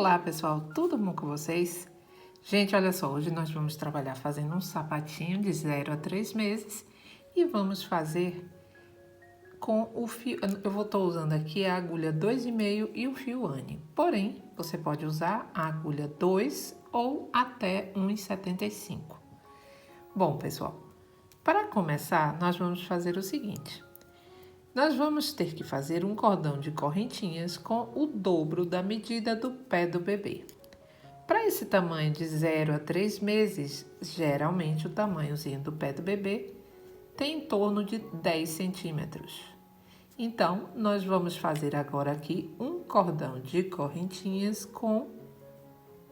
Olá pessoal, tudo bom com vocês? Gente, olha só, hoje nós vamos trabalhar fazendo um sapatinho de 0 a 3 meses e vamos fazer com o fio, eu estou usando aqui a agulha 2,5 e o fio Anne, porém você pode usar a agulha 2 ou até 1,75. Bom pessoal, para começar nós vamos fazer o seguinte. Nós vamos ter que fazer um cordão de correntinhas com o dobro da medida do pé do bebê. Para esse tamanho de 0 a 3 meses, geralmente o tamanhozinho do pé do bebê tem em torno de 10 centímetros. Então, nós vamos fazer agora aqui um cordão de correntinhas com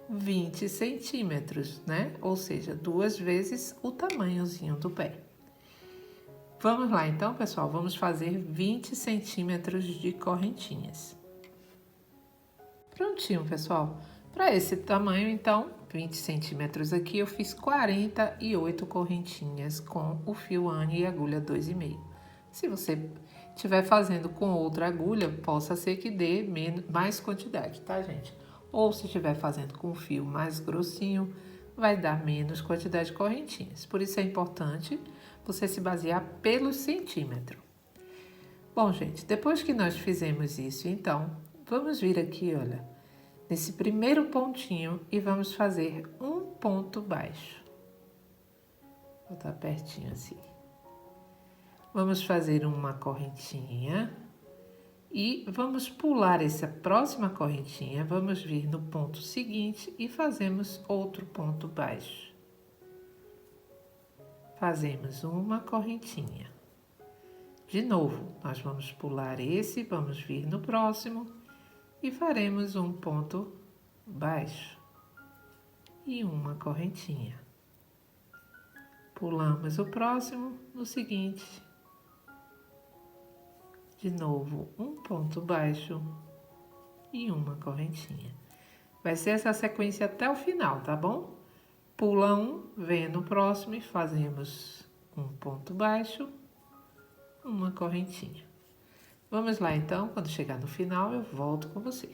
20 centímetros, né? Ou seja, 2 vezes o tamanhozinho do pé. Vamos lá então, pessoal, vamos fazer 20 centímetros de correntinhas. Prontinho, pessoal. Para esse tamanho, então, 20 centímetros aqui, eu fiz 48 correntinhas com o fio Anne e agulha 2,5. Se você estiver fazendo com outra agulha, possa ser que dê mais quantidade, tá, gente? Ou se estiver fazendo com o fio mais grossinho, vai dar menos quantidade de correntinhas. Por isso é importante você se basear pelo centímetro. Bom, gente, depois que nós fizemos isso, então, vamos vir aqui, olha, nesse primeiro pontinho e vamos fazer um ponto baixo. Vou botar pertinho assim. Vamos fazer uma correntinha e vamos pular essa próxima correntinha, vamos vir no ponto seguinte e fazemos outro ponto baixo. Fazemos uma correntinha. De novo, nós vamos pular esse, vamos vir no próximo e faremos um ponto baixo e uma correntinha. Pulamos o próximo, no seguinte. De novo, um ponto baixo e uma correntinha. Vai ser essa sequência até o final, tá bom? Pula um, vem no próximo e fazemos um ponto baixo, uma correntinha. Vamos lá então, quando chegar no final eu volto com você.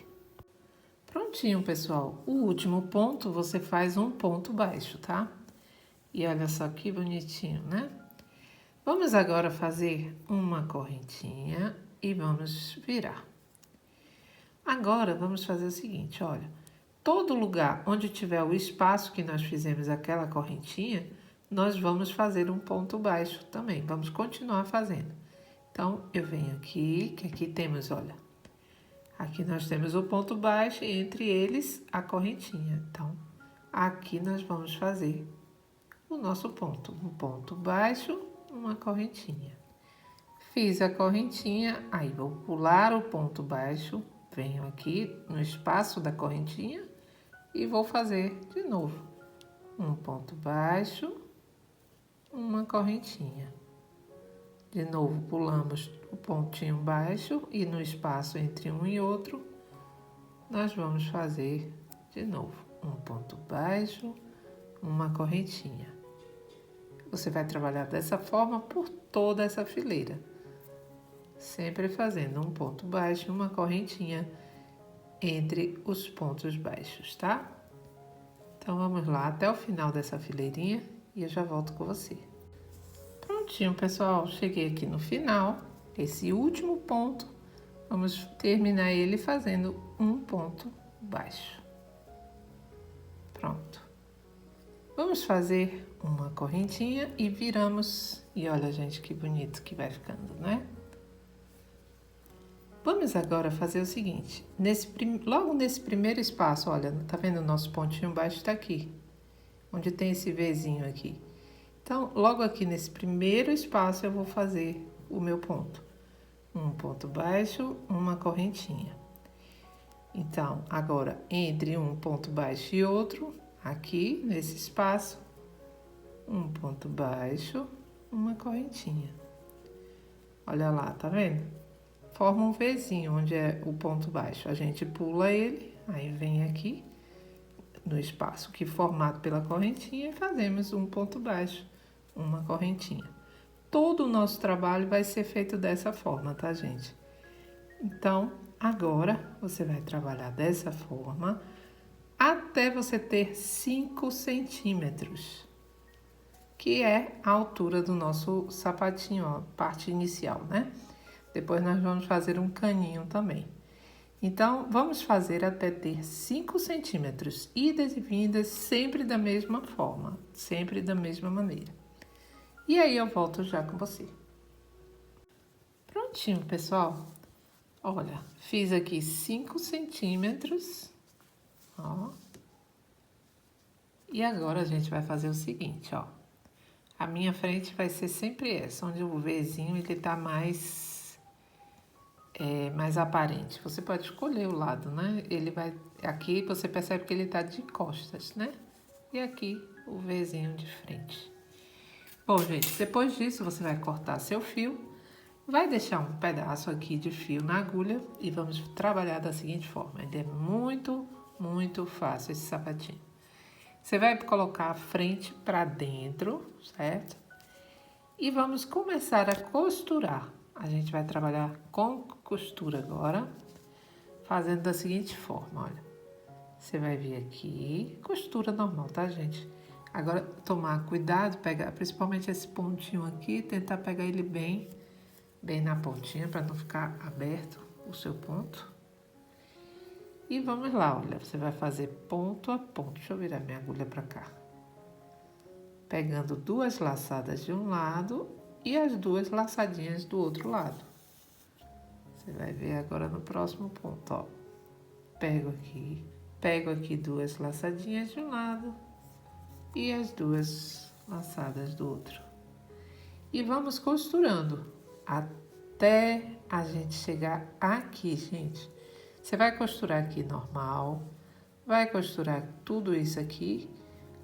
Prontinho, pessoal. O último ponto você faz um ponto baixo, tá? E olha só que bonitinho, né? Vamos agora fazer uma correntinha e vamos virar. Agora vamos fazer o seguinte, olha. Todo lugar onde tiver o espaço que nós fizemos aquela correntinha, nós vamos fazer um ponto baixo também. Vamos continuar fazendo. Então, eu venho aqui, que aqui temos, olha. Aqui nós temos o ponto baixo e entre eles a correntinha. Então, aqui nós vamos fazer o nosso ponto. Um ponto baixo, uma correntinha. Fiz a correntinha, aí vou pular o ponto baixo, venho aqui no espaço da correntinha e vou fazer de novo um ponto baixo, uma correntinha. De novo, pulamos o pontinho baixo e no espaço entre um e outro, nós vamos fazer de novo um ponto baixo, uma correntinha. Você vai trabalhar dessa forma por toda essa fileira, sempre fazendo um ponto baixo e uma correntinha entre os pontos baixos, tá? Então, vamos lá até o final dessa fileirinha e eu já volto com você. Prontinho, pessoal, cheguei aqui no final, esse último ponto, vamos terminar ele fazendo um ponto baixo. Pronto. Vamos fazer uma correntinha e viramos, e olha, gente, que bonito que vai ficando, né? Vamos agora fazer o seguinte, logo nesse primeiro espaço, olha, tá vendo o nosso pontinho baixo tá aqui, onde tem esse Vzinho aqui. Então, logo aqui nesse primeiro espaço eu vou fazer o meu ponto. Um ponto baixo, uma correntinha. Então, agora, entre um ponto baixo e outro, aqui nesse espaço, um ponto baixo, uma correntinha. Olha lá, tá vendo? Forma um Vzinho, onde é o ponto baixo. A gente pula ele, aí vem aqui no espaço que formado pela correntinha e fazemos um ponto baixo, uma correntinha. Todo o nosso trabalho vai ser feito dessa forma, tá, gente? Então, agora você vai trabalhar dessa forma até você ter 5 centímetros, que é a altura do nosso sapatinho, ó, parte inicial, né? Depois nós vamos fazer um caninho também. Então, vamos fazer até ter 5 centímetros, idas e vindas, sempre da mesma forma, sempre da mesma maneira. E aí eu volto já com você. Prontinho, pessoal. Olha, fiz aqui 5 centímetros, ó. E agora a gente vai fazer o seguinte, ó. A minha frente vai ser sempre essa, onde o Vzinho ele tá mais aparente. Você pode escolher o lado, né? Ele vai, aqui você percebe que ele tá de costas, né? E aqui o Vzinho de frente. Bom, gente, depois disso você vai cortar seu fio, vai deixar um pedaço aqui de fio na agulha e vamos trabalhar da seguinte forma. Ele é muito, muito fácil esse sapatinho. Você vai colocar a frente para dentro, certo? E vamos começar a costurar. A gente vai trabalhar com costura agora, fazendo da seguinte forma, olha. Você vai vir aqui, costura normal, tá, gente? Agora, tomar cuidado, pegar principalmente esse pontinho aqui, tentar pegar ele bem na pontinha, para não ficar aberto o seu ponto. E vamos lá, olha, você vai fazer ponto a ponto. Deixa eu virar minha agulha para cá. Pegando 2 laçadas de um lado e as 2 laçadinhas do outro lado. Você vai ver agora no próximo ponto, ó. Pego aqui 2 laçadinhas de um lado e as 2 laçadas do outro. E vamos costurando até a gente chegar aqui, gente. Você vai costurar aqui normal, vai costurar tudo isso aqui,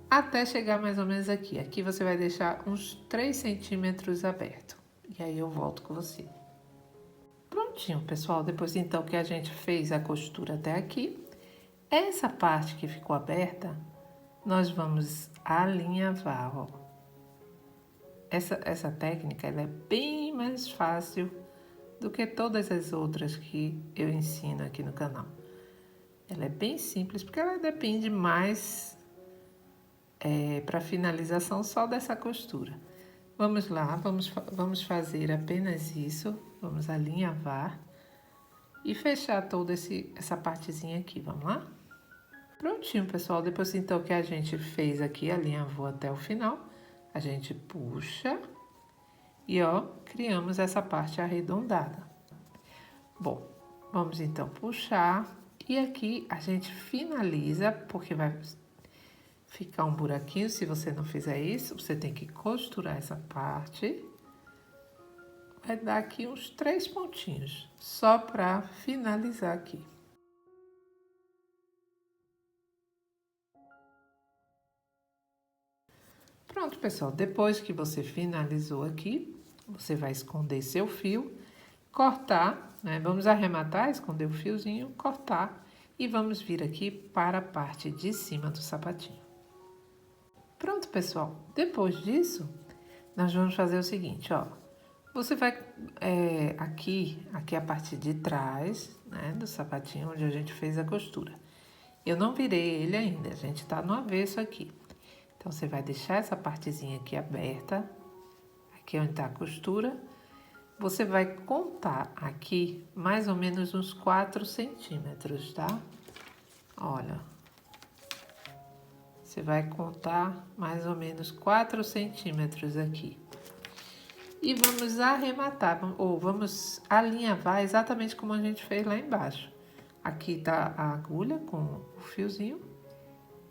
até chegar mais ou menos aqui. Aqui você vai deixar uns 3 centímetros aberto. E aí eu volto com você. Prontinho, pessoal. Depois então que a gente fez a costura até aqui, essa parte que ficou aberta, nós vamos alinhavar, ó. Essa técnica, ela é bem mais fácil do que todas as outras que eu ensino aqui no canal. Ela é bem simples, porque ela depende mais para finalização só dessa costura. Vamos lá, vamos fazer apenas isso, vamos alinhavar e fechar toda essa partezinha aqui, vamos lá? Prontinho, pessoal, depois então que a gente fez aqui, alinhavou até o final, a gente puxa e ó, criamos essa parte arredondada. Bom, vamos então puxar e aqui a gente finaliza, porque vai ficar um buraquinho. Se você não fizer isso, você tem que costurar essa parte. Vai dar aqui uns 3 pontinhos, só para finalizar aqui. Pronto, pessoal, depois que você finalizou aqui, você vai esconder seu fio, cortar, né? Vamos arrematar, esconder o fiozinho, cortar e vamos vir aqui para a parte de cima do sapatinho. Pronto, pessoal, depois disso, nós vamos fazer o seguinte, ó. Você vai, aqui é a parte de trás, né, do sapatinho onde a gente fez a costura. Eu não virei ele ainda, a gente tá no avesso aqui. Então, você vai deixar essa partezinha aqui aberta, aqui onde tá a costura. Você vai contar aqui mais ou menos uns 4 centímetros, tá? Olha. Você vai contar mais ou menos 4 centímetros aqui. E vamos arrematar, ou vamos alinhavar exatamente como a gente fez lá embaixo. Aqui tá a agulha com o fiozinho.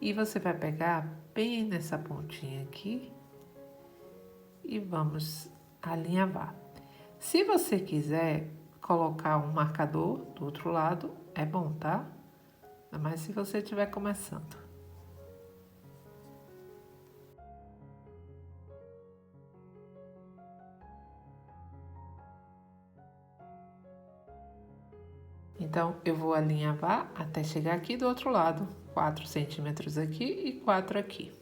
E você vai pegar bem nessa pontinha aqui e vamos alinhavar. Se você quiser colocar um marcador do outro lado, é bom, tá? Mas se você estiver começando. Então, eu vou alinhavar até chegar aqui do outro lado. 4 centímetros aqui e 4 aqui.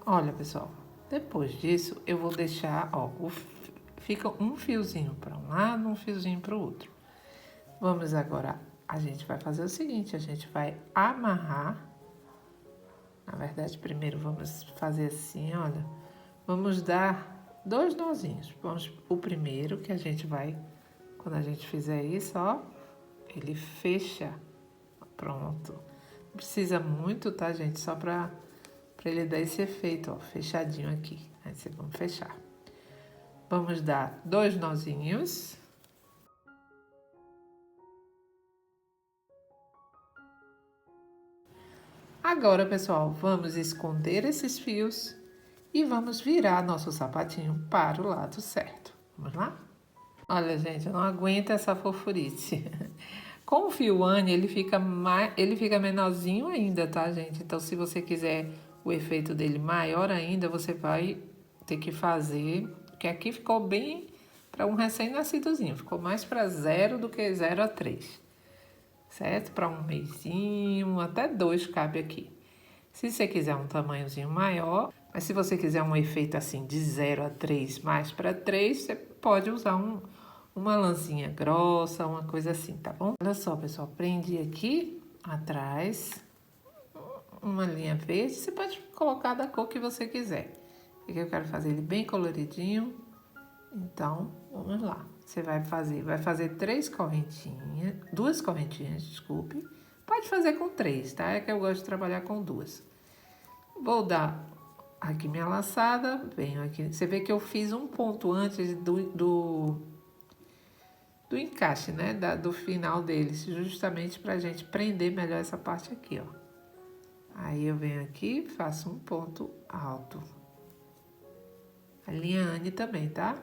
Olha, pessoal, depois disso, eu vou deixar, ó, fica um fiozinho para um lado, um fiozinho para o outro. Vamos agora a gente vai fazer o seguinte, a gente vai amarrar. Na verdade, primeiro vamos fazer assim, olha. Vamos dar 2 nozinhos. Vamos, o primeiro que a gente vai, quando a gente fizer isso, ó, ele fecha. Pronto. Não precisa muito, tá, gente? Só pra ele dar esse efeito, ó, fechadinho aqui. Aí vocês vão fechar. Vamos dar 2 nozinhos. Agora, pessoal, vamos esconder esses fios e vamos virar nosso sapatinho para o lado certo. Vamos lá? Olha, gente, eu não aguento essa fofurice. Com o fio Anne, ele fica menorzinho ainda, tá, gente? Então, se você quiser o efeito dele maior ainda, você vai ter que fazer... Porque aqui ficou bem para um recém-nascidozinho. Ficou mais para 0 do que 0 a 3. Certo? Para um mesinho, até 2 cabe aqui. Se você quiser um tamanhozinho maior, mas se você quiser um efeito assim de 0 a 3, mais para 3, você pode usar uma lãzinha grossa, uma coisa assim, tá bom? Olha só, pessoal, prendi aqui atrás uma linha verde. Você pode colocar da cor que você quiser. Aqui eu quero fazer ele bem coloridinho. Então, vamos lá. Você vai fazer 3 correntinhas, 2 correntinhas, desculpe. Pode fazer com 3, tá? É que eu gosto de trabalhar com 2. Vou dar aqui minha laçada, venho aqui. Você vê que eu fiz um ponto antes do encaixe, né? Do final deles, justamente pra gente prender melhor essa parte aqui, ó. Aí eu venho aqui, faço um ponto alto. A linha Anne também, tá?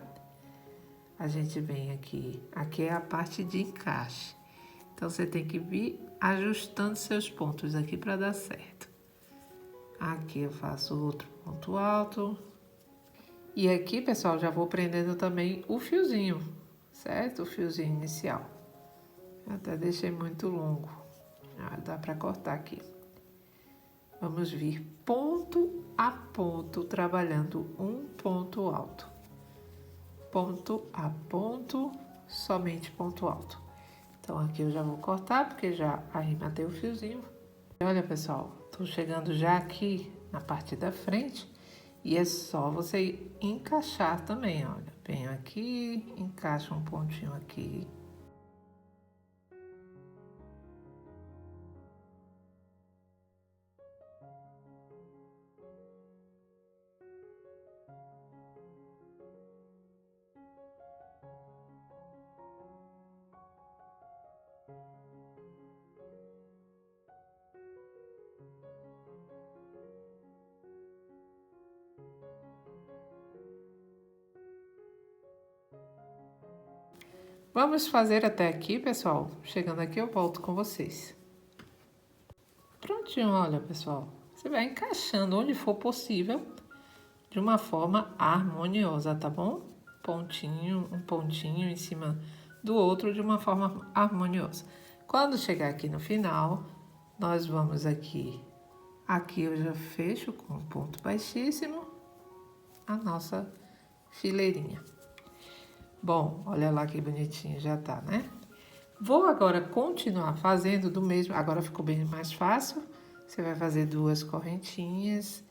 A gente vem aqui é a parte de encaixe. Então, você tem que vir ajustando seus pontos aqui para dar certo. Aqui eu faço outro ponto alto. E aqui, pessoal, já vou prendendo também o fiozinho, certo? O fiozinho inicial. Eu até deixei muito longo. Dá para cortar aqui. Vamos vir ponto a ponto, trabalhando um ponto alto. Ponto a ponto, somente ponto alto. Então, aqui eu já vou cortar, porque já arrematei o fiozinho. Olha, pessoal, tô chegando já aqui na parte da frente. E é só você encaixar também, olha. Venho aqui, encaixa um pontinho aqui. Vamos fazer até aqui, pessoal. Chegando aqui, eu volto com vocês. Prontinho, olha, pessoal. Você vai encaixando onde for possível, de uma forma harmoniosa, tá bom? Um pontinho em cima do outro, de uma forma harmoniosa. Quando chegar aqui no final, nós vamos aqui. Aqui eu já fecho com um ponto baixíssimo a nossa fileirinha. Bom, olha lá que bonitinho já tá, né? Vou agora continuar fazendo do mesmo, agora ficou bem mais fácil. Você vai fazer 2 correntinhas,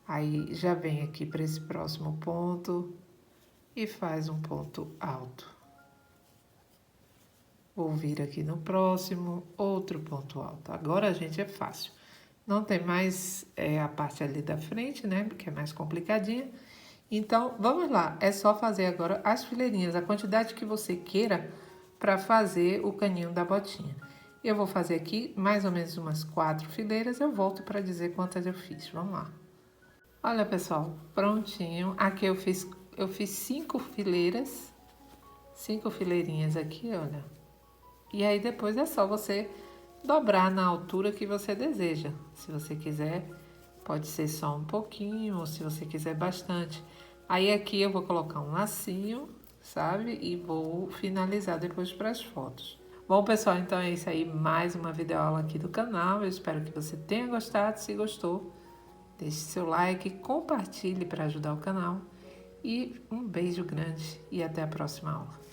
aí já vem aqui para esse próximo ponto e faz um ponto alto. Vou vir aqui no próximo, outro ponto alto. Agora, gente, é fácil. Não tem mais a parte ali da frente, né, porque é mais complicadinha. Então, vamos lá, é só fazer agora as fileirinhas, a quantidade que você queira para fazer o caninho da botinha. Eu vou fazer aqui mais ou menos umas 4 fileiras, eu volto para dizer quantas eu fiz, vamos lá. Olha, pessoal, prontinho, aqui eu fiz 5 fileiras, 5 fileirinhas aqui, olha. E aí depois é só você dobrar na altura que você deseja, se você quiser... Pode ser só um pouquinho, ou se você quiser bastante. Aí aqui eu vou colocar um lacinho, sabe? E vou finalizar depois para as fotos. Bom, pessoal, então é isso aí. Mais uma videoaula aqui do canal. Eu espero que você tenha gostado. Se gostou, deixe seu like, compartilhe para ajudar o canal. E um beijo grande e até a próxima aula.